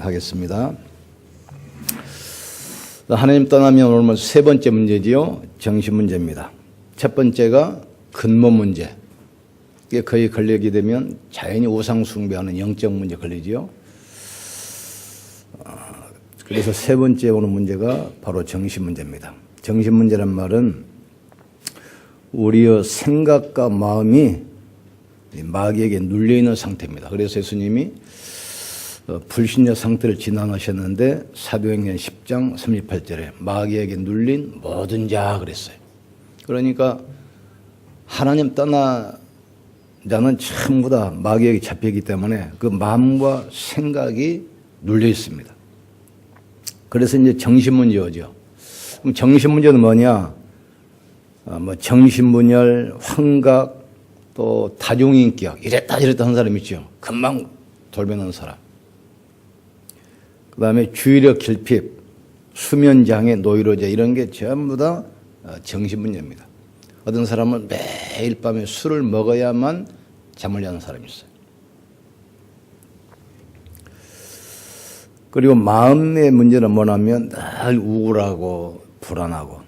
하겠습니다. 하나님 떠나면 오늘 세 번째 문제지요. 정신 문제입니다. 첫 번째가 근본 문제. 이게 거의 걸리게 되면 자연히 우상 숭배하는 영적 문제 걸리지요. 그래서 세 번째 오는 문제가 바로 정신 문제입니다. 정신 문제란 말은 우리의 생각과 마음이 마귀에게 눌려있는 상태입니다. 그래서 예수님이 불신자 상태를 진단하셨는데 사도행전 10장 38절에 마귀에게 눌린 모든 자 그랬어요. 그러니까 하나님 떠나 자는 전부 다 마귀에게 잡혀있기 때문에 그 마음과 생각이 눌려 있습니다. 그래서 이제 정신 문제죠. 그럼 정신 문제는 뭐냐? 정신분열, 환각, 또 다중인격 이랬다 저랬다 하는 사람 있죠. 금방 돌변하는 사람. 그 다음에 주의력 결핍, 수면장애, 노이로제 이런 게 전부 다 정신문제입니다. 어떤 사람은 매일 밤에 술을 먹어야만 잠을 자는 사람이 있어요. 그리고 마음의 문제는 뭐냐면 늘 우울하고 불안하고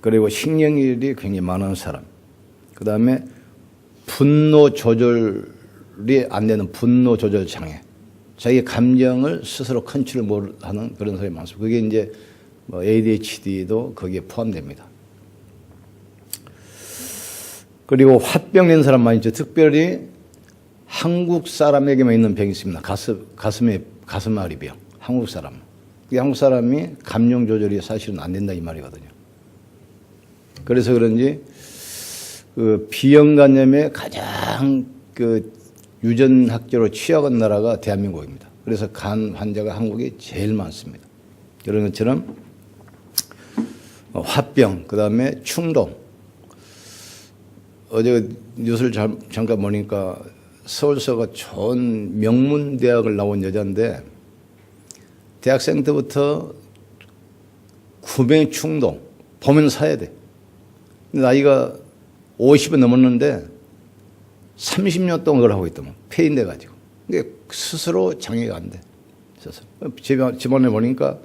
그리고 신경질이 굉장히 많은 사람. 그 다음에 분노 조절이 안 되는 분노 조절 장애. 자기 감정을 스스로 컨트롤 못하는 그런 사람이 많습니다. 그게 이제 ADHD도 거기에 포함됩니다. 그리고 화병 낸 사람 많이 있죠. 특별히 한국 사람에게만 있는 병이 있습니다. 가슴앓이 병. 한국 사람. 한국 사람이 감정 조절이 사실은 안 된다 이 말이거든요. 그래서 그런지 그 비형간염의 가장 유전학적으로 취약한 나라가 대한민국입니다. 그래서 간 환자가 한국에 제일 많습니다. 그런 것처럼 화병, 그 다음에 충동. 어제 뉴스를 잠깐 보니까 서울서가 좋은 명문대학을 나온 여자인데 대학생 때부터 구매 충동, 보면 사야 돼. 나이가 50이 넘었는데 30년 동안 그걸 하고 있더만 폐인돼 가지고. 근데 스스로 장애가 안 돼. 집안에 보니까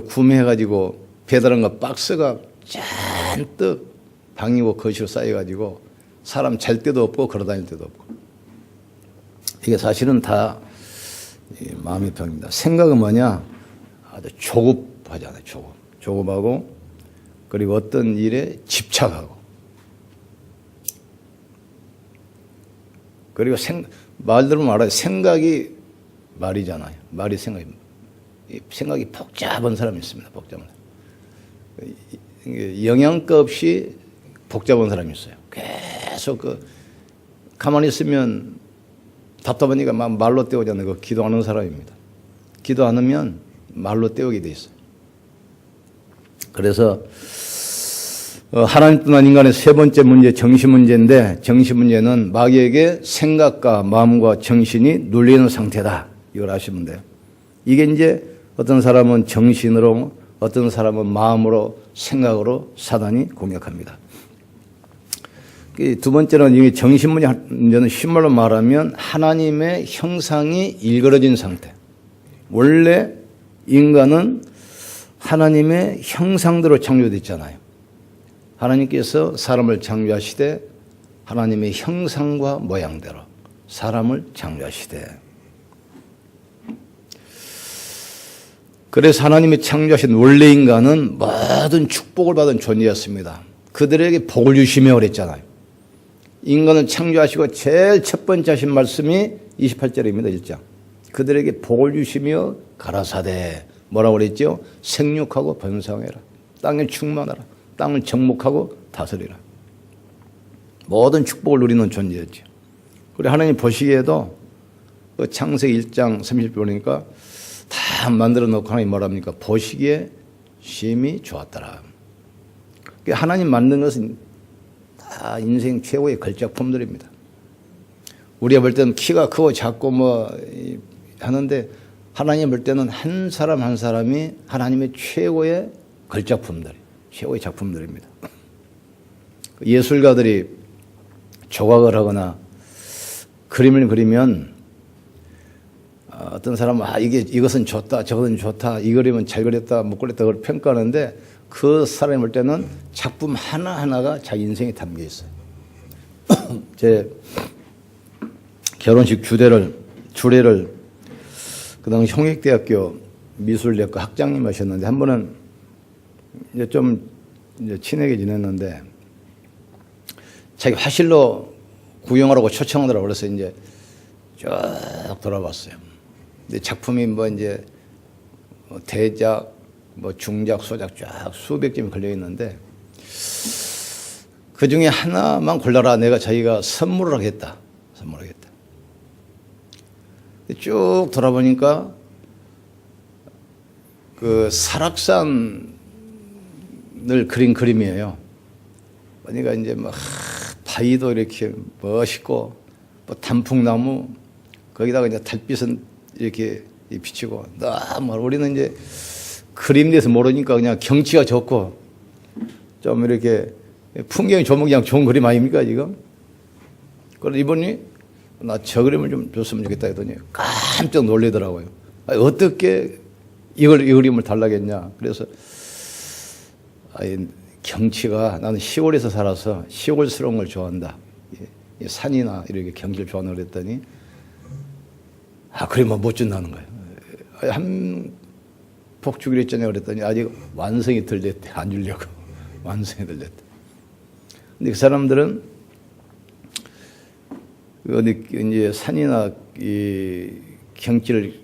구매해 가지고 배달한 거 박스가 잔뜩 방이고 거실로 쌓여 가지고 사람 잘 데도 없고 걸어 다닐 데도 없고. 이게 사실은 다 마음의 병입니다. 생각은 뭐냐? 아주 조급하잖아요. 조급하고 그리고 어떤 일에 집착하고 그리고 말 들으면 알아요. 생각이 말이잖아요. 말이 생각이 복잡한 사람이 있습니다. 복잡한 사람. 영양가 없이 복잡한 사람이 있어요. 계속 가만히 있으면 답답하니까 막 말로 때우잖아요. 그 기도하는 사람입니다. 기도 안 하면 말로 때우게 돼 있어요. 그래서 하나님 떠난 인간의 세 번째 문제 정신 문제인데 정신 문제는 마귀에게 생각과 마음과 정신이 눌리는 상태다. 이걸 아시면 돼요. 이게 이제 어떤 사람은 정신으로 어떤 사람은 마음으로 생각으로 사단이 공격합니다. 두 번째는 이 정신 문제는 쉽말로 말하면 하나님의 형상이 일그러진 상태. 원래 인간은 하나님의 형상대로 창조됐잖아요. 하나님께서 사람을 창조하시되 하나님의 형상과 모양대로 사람을 창조하시되 그래서 하나님이 창조하신 원래 인간은 모든 축복을 받은 존재였습니다. 그들에게 복을 주시며 그랬잖아요. 인간을 창조하시고 제일 첫 번째 하신 말씀이 28절입니다. 1장. 그들에게 복을 주시며 가라사대 뭐라고 그랬죠? 생육하고 번성해라. 땅에 충만하라. 땅을 정복하고 다스리라. 모든 축복을 누리는 존재였죠. 그리고 하나님 보시기에도 창세기 1장 30절 보니까 다 만들어 놓고 하나님 뭐랍니까? 보시기에 심히 좋았더라. 하나님 만든 것은 다 인생 최고의 걸작품들입니다. 우리가 볼 때는 키가 크고 작고 하는데 하나님 볼 때는 한 사람 한 사람이 하나님의 최고의 걸작품들, 최고의 작품들입니다. 예술가들이 조각을 하거나 그림을 그리면 어떤 사람은 이것은 좋다, 저것은 좋다, 이 그림은 잘 그렸다, 못 그렸다, 그걸 평가하는데 그 사람이 볼 때는 작품 하나하나가 자기 인생에 담겨 있어요. 제 결혼식 주례를 그 당시 홍익대학교 미술대학과 학장님 하셨는데 한 번은 이제 좀 친하게 지냈는데 자기 화실로 구경하라고 초청하더라고. 그래서 이제 쭉 돌아봤어요. 근데 작품이 뭐 이제 대작, 뭐 중작, 소작 쫙 수백 점이 걸려 있는데 그 중에 하나만 골라라. 내가 자기가 선물을 하겠다. 쭉 돌아보니까 그 설악산을 그린 그림이에요. 그러니까 이제 막 바위도 이렇게 멋있고 뭐 단풍나무 거기다가 이제 달빛은 이렇게 비치고 너무 우리는 이제 그림 대해서 모르니까 그냥 경치가 좋고 좀 이렇게 풍경이 좋으면 그냥 좋은 그림 아닙니까 지금? 그래서 이분이 나 저 그림을 좀 줬으면 좋겠다 했더니 깜짝 놀래더라고요. 아니, 어떻게 이 그림을 달라겠냐. 그래서 경치가 나는 시골에서 살아서 시골스러운 걸 좋아한다. 산이나 이렇게 경치를 좋아한다 그랬더니 그러면 못 준다는 거예요. 한 폭 주기로 했잖아요. 그랬더니 아직 완성이 덜 됐대. 안 주려고. 완성이 덜 됐대. 근데 그 사람들은 어디 이제 산이나 이 경치를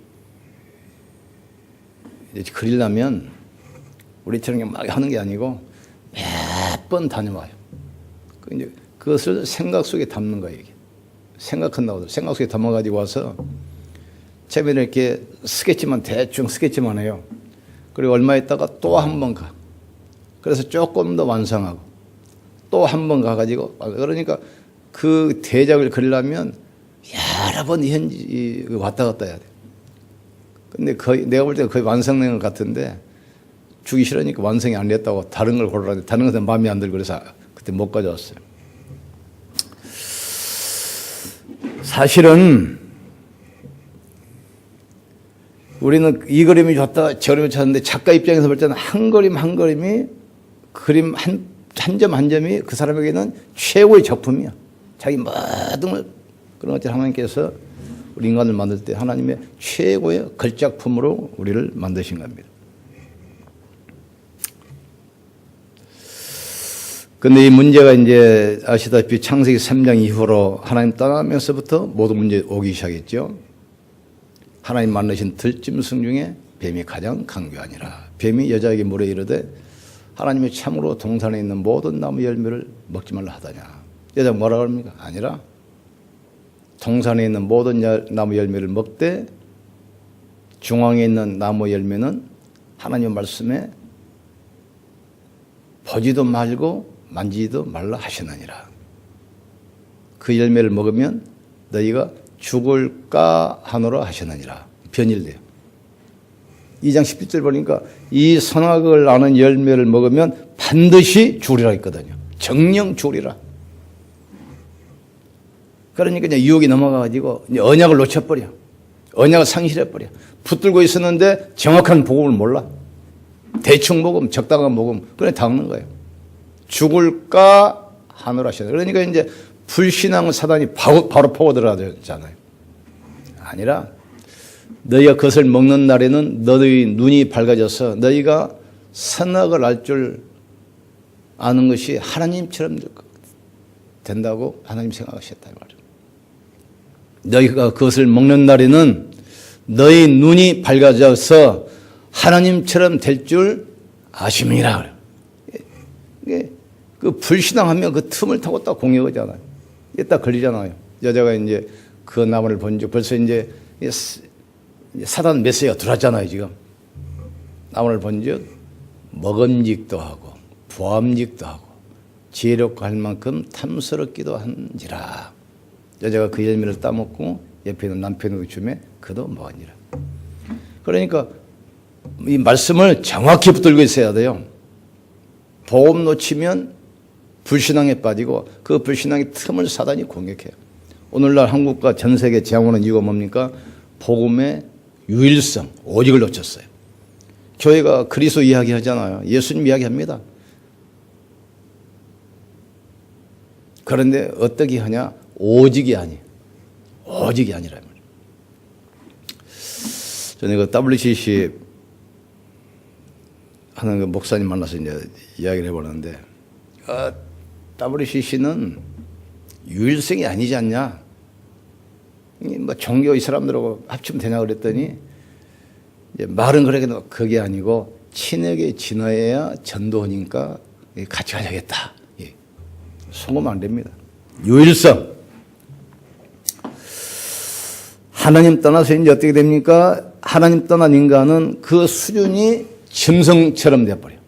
이제 그리려면 우리처럼 막 하는 게 아니고 몇 번 다녀와요. 이제 그것을 생각 속에 담는 거예요. 이게. 생각한다고 생각 속에 담아가지고 와서 처음에는 이렇게 스케치만 대충 스케치만 해요. 그리고 얼마 있다가 또 한 번 가. 그래서 조금 더 완성하고 또 한 번 가가지고 그러니까 그 대작을 그리려면 여러 번 왔다 갔다 해야 돼. 근데 거의 내가 볼 때 거의 완성된 것 같은데 주기 싫으니까 완성이 안 됐다고 다른 걸 고르라는데 다른 것은 마음에 안 들고 그래서 그때 못 가져왔어요. 사실은 우리는 이 그림이 좋다 저 그림이 좋았는데 작가 입장에서 볼 때는 한 그림 한 그림이 그림 한 점 한 점이 그 사람에게는 최고의 작품이야. 자기 모든 걸 그런 것들 하나님께서 우리 인간을 만들 때 하나님의 최고의 걸작품으로 우리를 만드신 겁니다. 근데 이 문제가 이제 아시다시피 창세기 3장 이후로 하나님 떠나면서부터 모든 문제 오기 시작했죠. 하나님 만드신 들짐승 중에 뱀이 가장 강교하니라. 뱀이 여자에게 물어 이르되 하나님이 참으로 동산에 있는 모든 나무 열매를 먹지 말라 하다냐. 여자가 뭐라 그럽니까? 아니라 동산에 있는 모든 나무 열매를 먹되 중앙에 있는 나무 열매는 하나님의 말씀에 보지도 말고 만지지도 말라 하시느니라. 그 열매를 먹으면 너희가 죽을까 하노라 하시느니라. 변일돼요. 2장 17절 보니까 이 선악을 아는 열매를 먹으면 반드시 죽으리라 했거든요. 정령 죽으리라. 그러니까 이제 유혹이 넘어가가지고 이제 언약을 놓쳐버려. 언약을 상실해버려. 붙들고 있었는데 정확한 복음을 몰라. 대충 복음, 적당한 복음. 그래 당하는 거예요. 죽을까 하노라 하시느니라. 그러니까 이제 불신앙 사단이 바로 파고 들어가잖아요. 아니라 너희가 그것을 먹는 날에는 너희 눈이 밝아져서 너희가 선악을 알 줄 아는 것이 하나님처럼 된다고 하나님 생각하셨다. 너희가 그것을 먹는 날에는 너희 눈이 밝아져서 하나님처럼 될 줄 아심이라. 그 불신앙하면 그 틈을 타고 딱 공격하잖아요. 이게 딱 걸리잖아요. 여자가 이제 그 나무를 본 적 벌써 이제 사단 메시지가 들어왔잖아요, 지금. 나무를 본 적 먹음직도 하고 보암직도 하고 지혜롭고 할 만큼 탐스럽기도 한지라. 여자가 그 열매를 따먹고 옆에 있는 남편의 주매 그도 먹으니라. 그러니까 이 말씀을 정확히 붙들고 있어야 돼요. 복음 놓치면 불신앙에 빠지고 그 불신앙의 틈을 사단이 공격해요. 오늘날 한국과 전 세계 재앙 오는 이유가 뭡니까? 복음의 유일성, 오직을 놓쳤어요. 교회가 그리스도 이야기하잖아요. 예수님 이야기합니다. 그런데 어떻게 하냐? 오직이 아니에요. 오직이 아니라 말이에요. 저는 그 WCC 하는 그 목사님 만나서 이제 이야기를 해보는데, WCC는 유일성이 아니지 않냐? 뭐 종교 이 사람들하고 합치면 되냐 그랬더니, 이제 말은 그러게도 그게 아니고 친에게 진화해야 전도하니까 같이 가야겠다. 예. 속으면 안 됩니다. 유일성. 하나님 떠나서 이제 어떻게 됩니까? 하나님 떠난 인간은 그 수준이 짐승처럼 되어버려요.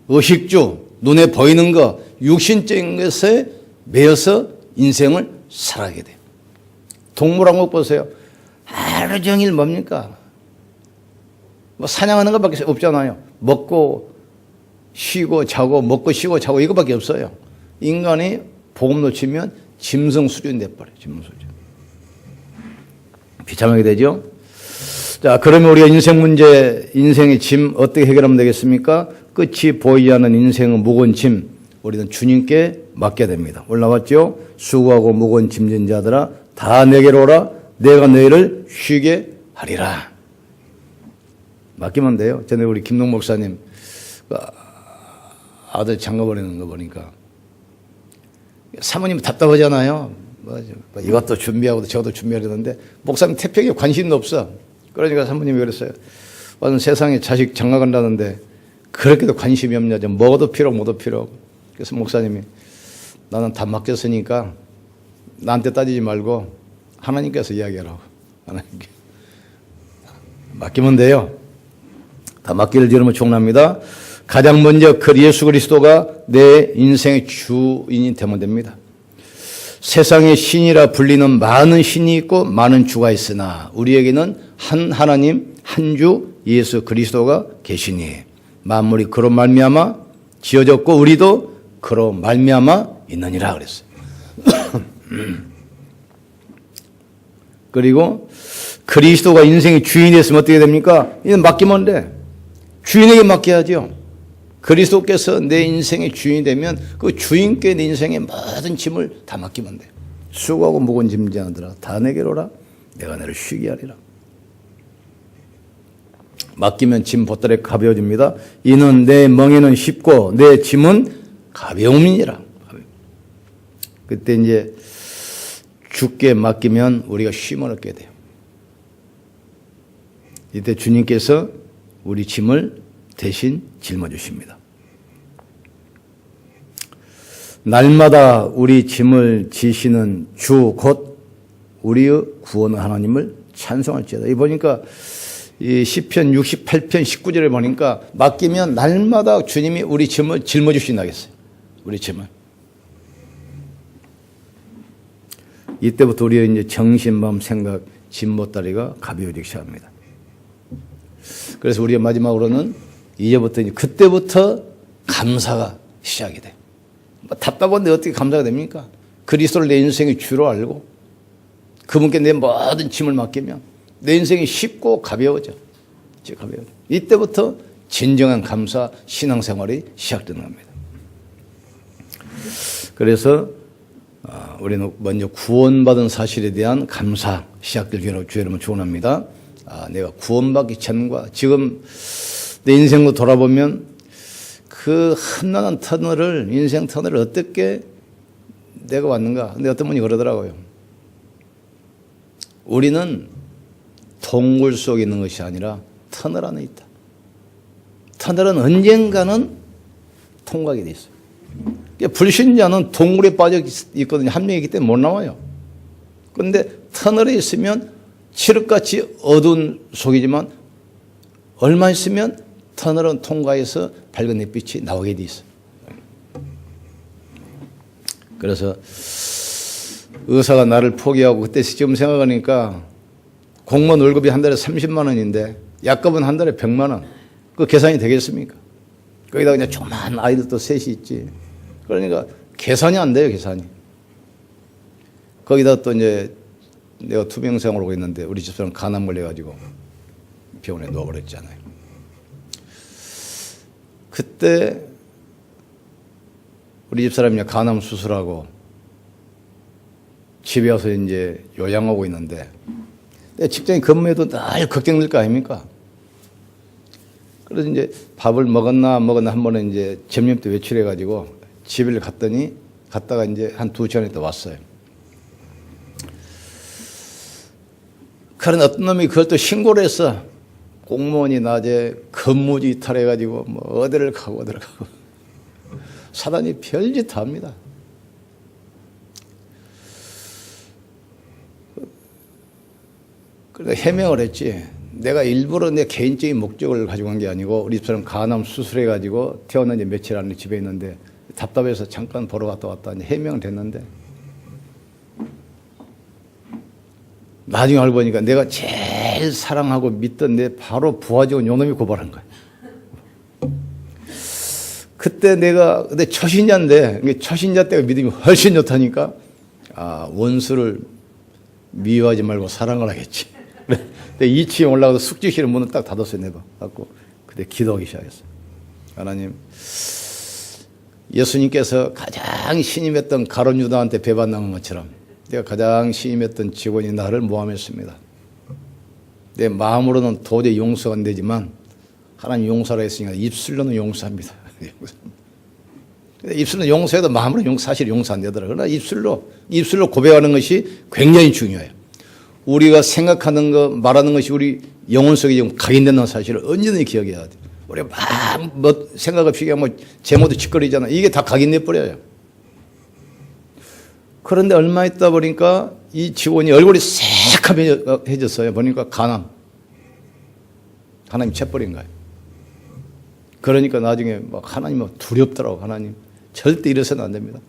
의식주, 눈에 보이는 것, 육신적인 것에 매여서 인생을 살아가게 돼요. 동물 한국 보세요. 하루 종일 뭡니까? 뭐 사냥하는 것밖에 없잖아요. 먹고 쉬고 자고 먹고 쉬고 자고 이거밖에 없어요. 인간이 복음 놓치면 짐승 수준 돼버려요. 짐승 수준. 비참하게 되죠. 자, 그러면 우리가 인생 문제, 인생의 짐 어떻게 해결하면 되겠습니까? 끝이 보이지 않는 인생의 무거운 짐, 우리는 주님께 맡게 됩니다. 올라왔죠? 수고하고 무거운 짐진 자들아 다 내게로 오라. 내가 너희를 쉬게 하리라. 맡기면 돼요. 전에 우리 김동 목사님 아들 장가버리는 거 보니까 사모님 답답하잖아요. 뭐 이것도 준비하고 저것도 준비하려는데 목사님 태평에 관심도 없어. 그러니까 사모님이 그랬어요. 완전 세상에 자식 장가 간다는데 그렇게도 관심이 없냐. 좀 먹어도 필요 못도 필요. 그래서 목사님이 나는 다 맡겼으니까 나한테 따지지 말고 하나님께서 이야기하라고. 하나님께 맡기면 돼요. 다 맡기를 지르면 총납니다. 가장 먼저 그 예수 그리스도가 내 인생의 주인이 되면 됩니다. 세상에 신이라 불리는 많은 신이 있고 많은 주가 있으나 우리에게는 한 하나님, 한 주 예수 그리스도가 계시니 만물이 그로 말미암아 지어졌고 우리도 그로 말미암아 있느니라 그랬어요. 그리고 그리스도가 인생의 주인이 됐으면 어떻게 됩니까? 이는 맡기면 돼. 주인에게 맡겨야죠. 그리스도께서 내 인생의 주인이 되면 그 주인께 내 인생의 모든 짐을 다 맡기면 돼요. 수고하고 무거운 짐자들아 다 내게로 오라. 내가 너를 쉬게 하리라. 맡기면 짐 보따리 가벼워집니다. 이는 내 멍에는 쉽고 내 짐은 가벼움이니라. 그때 이제 주께 맡기면 우리가 쉼을 얻게 돼요. 이때 주님께서 우리 짐을 대신 짊어주십니다. 날마다 우리 짐을 지시는 주 곧 우리의 구원 하나님을 찬송할지어다. 이 보니까 이 시편 68편 19절에 보니까 맡기면 날마다 주님이 우리 짐을 짊어주신다겠어요. 우리 짐을. 이때부터 우리의 이제 정신, 마음, 생각, 짐 보따리가 가벼워지기 시작합니다. 그래서 우리가 마지막으로는 이제부터 이제 그때부터 감사가 시작이 돼. 뭐 답답한데 어떻게 감사가 됩니까? 그리스도를 내 인생의 주로 알고 그분께 내 모든 짐을 맡기면 내 인생이 쉽고 가벼워져. 가벼워져. 이때부터 진정한 감사 신앙생활이 시작되는 겁니다. 그래서 우리는 먼저 구원받은 사실에 대한 감사 시작될 주 여러분 축원합니다. 내가 구원받기 전과 지금 내 인생도 돌아보면 그 험난한 터널을 인생 터널을 어떻게 내가 왔는가. 근데 어떤 분이 그러더라고요. 우리는 동굴 속에 있는 것이 아니라 터널 안에 있다. 터널은 언젠가는 통과하게 돼 있어요. 불신자는 동굴에 빠져 있거든요. 한 명이기 때문에 못 나와요. 그런데 터널에 있으면 칠흑같이 어두운 속이지만 얼마 있으면 터널은 통과해서 밝은 햇빛이 나오게 돼 있어요. 그래서 의사가 나를 포기하고 그때 지금 생각하니까 공무원 월급이 한 달에 30만 원인데 약값은 한 달에 100만 원. 그 계산이 되겠습니까? 거기다 그냥 조그만 아이들도 셋이 있지. 그러니까 계산이 안 돼요, 계산이. 거기다 또 이제 내가 투병생활을 하고 있는데 우리 집사람 간암 걸려가지고 병원에 누워버렸잖아요. 그때 우리 집사람이 간암 수술하고 집에 와서 이제 요양하고 있는데 직장에 근무해도 늘 걱정될 거 아닙니까? 그래서 이제 밥을 먹었나 안 먹었나 한 번은 이제 점심때 외출해가지고 집을 갔다가 이제 한 2시간에 또 왔어요. 그런 어떤 놈이 그걸 또 신고를 했어. 공무원이 낮에 근무지 이탈해가지고 뭐 어디를 가고 사단이 별짓 다 합니다. 그래서 해명을 했지. 내가 일부러 내 개인적인 목적을 가지고 간 게 아니고 우리 집사람 간암 수술해가지고 태어난 지 며칠 안에 집에 있는데 답답해서 잠깐 보러 갔다 왔다 해명을 했는데 나중에 알고 보니까 내가 제일 사랑하고 믿던 내 바로 부하직원 요놈이 고발한 거야. 그때 근데 초신자인데 초신자 때가 믿음이 훨씬 좋다니까 원수를 미워하지 말고 사랑을 하겠지. 근데 2층에 올라가서 숙직실에 문을 딱 닫았어요. 내가 갖고 그때 기도하기 시작했어요. 하나님, 예수님께서 가장 신임했던 가룟 유다한테 배반당한 것처럼 내가 가장 신임했던 직원이 나를 모함했습니다. 내 마음으로는 도저히 용서가 안 되지만 하나님 용서라 했으니까 입술로는 용서합니다. 입술로 용서해도 마음으로 사실 용서 안 되더라고요. 그러나 입술로 고백하는 것이 굉장히 중요해요. 우리가 생각하는 거, 말하는 것이 우리 영혼 속에 지금 각인된다는 사실을 언제든지 기억해야 돼. 우리가 막 생각 없이 그냥 제모도 짓거리잖아. 이게 다 각인돼 버려요. 그런데 얼마 있다 보니까 이 직원이 얼굴이 새카매졌어요. 보니까 간암. 하나님 채버린 거예요. 그러니까 나중에 막 하나님 두렵더라고. 하나님 절대 이래서는 안 됩니다.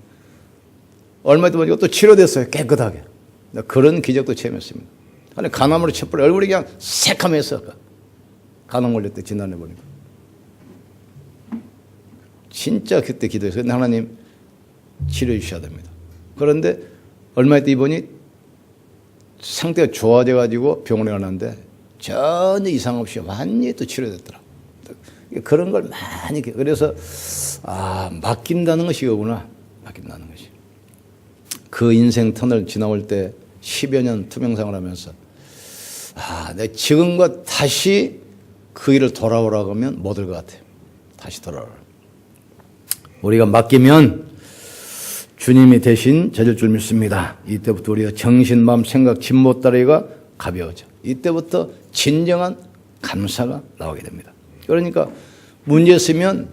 얼마 있다 보니까 또 치료됐어요. 깨끗하게. 그런 기적도 체험했습니다. 하나님 간암으로 채버려 얼굴이 그냥 새카매서 간암 걸렸대. 지난해 보니까. 진짜 그때 기도했어요. 근데 하나님 치료해 주셔야 됩니다. 그런데 얼마 있다 이보니 상태가 좋아져 가지고 병원에 가는데 전혀 이상 없이 완전히 또 치료됐더라고요. 그런 걸 많이, 그래서 맡긴다는 것이 이거구나. 맡긴다는 것이. 그 인생 터널 지나올 때 10여 년 투병생활 하면서 내 지금과 다시 그 일을 돌아오라고 하면 못 올 것 같아요. 다시 돌아오라. 우리가 맡기면 주님이 대신 져줄 줄 믿습니다. 이때부터 우리가 정신, 마음, 생각, 짐 못 따르기가 가벼워져. 이때부터 진정한 감사가 나오게 됩니다. 그러니까 문제 있으면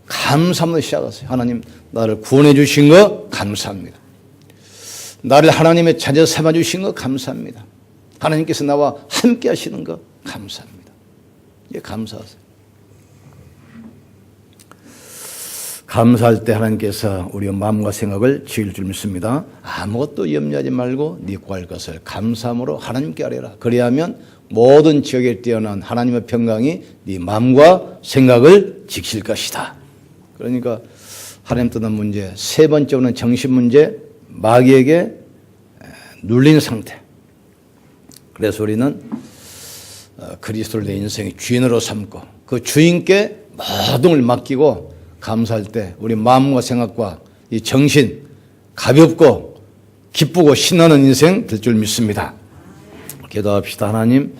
감사함으로 시작하세요. 하나님, 나를 구원해 주신 거 감사합니다. 나를 하나님의 자녀 삼아 주신 거 감사합니다. 하나님께서 나와 함께 하시는 거 감사합니다. 예, 감사하세요. 감사할 때 하나님께서 우리의 마음과 생각을 지을 줄 믿습니다. 아무것도 염려하지 말고 네 구할 것을 감사함으로 하나님께 아뢰라. 그리하면 모든 지역에 뛰어난 하나님의 평강이 네 마음과 생각을 지킬 것이다. 그러니까 하나님 떠난 문제, 세 번째로는 정신 문제, 마귀에게 눌린 상태. 그래서 우리는 그리스도를 내 인생의 주인으로 삼고 그 주인께 모든 걸 맡기고 감사할 때 우리 마음과 생각과 이 정신 가볍고 기쁘고 신나는 인생 될 줄 믿습니다. 기도합시다. 하나님,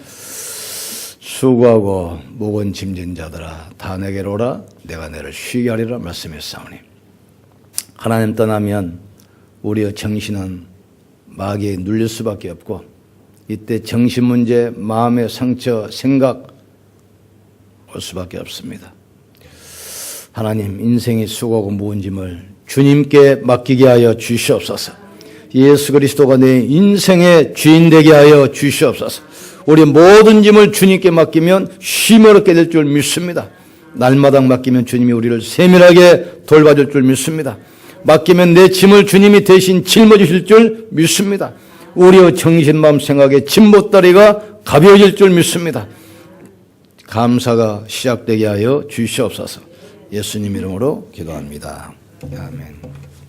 수고하고 무거운 짐진 자들아 다 내게로 오라. 내가 너를 쉬게 하리라 말씀했사오니 하나님 떠나면 우리의 정신은 마귀에 눌릴 수밖에 없고 이때 정신 문제, 마음의 상처, 생각 올 수밖에 없습니다. 하나님, 인생의 수고하고 무거운 짐을 주님께 맡기게 하여 주시옵소서. 예수 그리스도가 내 인생의 주인 되게 하여 주시옵소서. 우리 모든 짐을 주님께 맡기면 쉼 얻게 될 줄 믿습니다. 날마다 맡기면 주님이 우리를 세밀하게 돌봐줄 줄 믿습니다. 맡기면 내 짐을 주님이 대신 짊어주실 줄 믿습니다. 우리의 정신, 마음, 생각의 짐보따리가 가벼워질 줄 믿습니다. 감사가 시작되게 하여 주시옵소서. 예수님 이름으로 기도합니다. 아멘.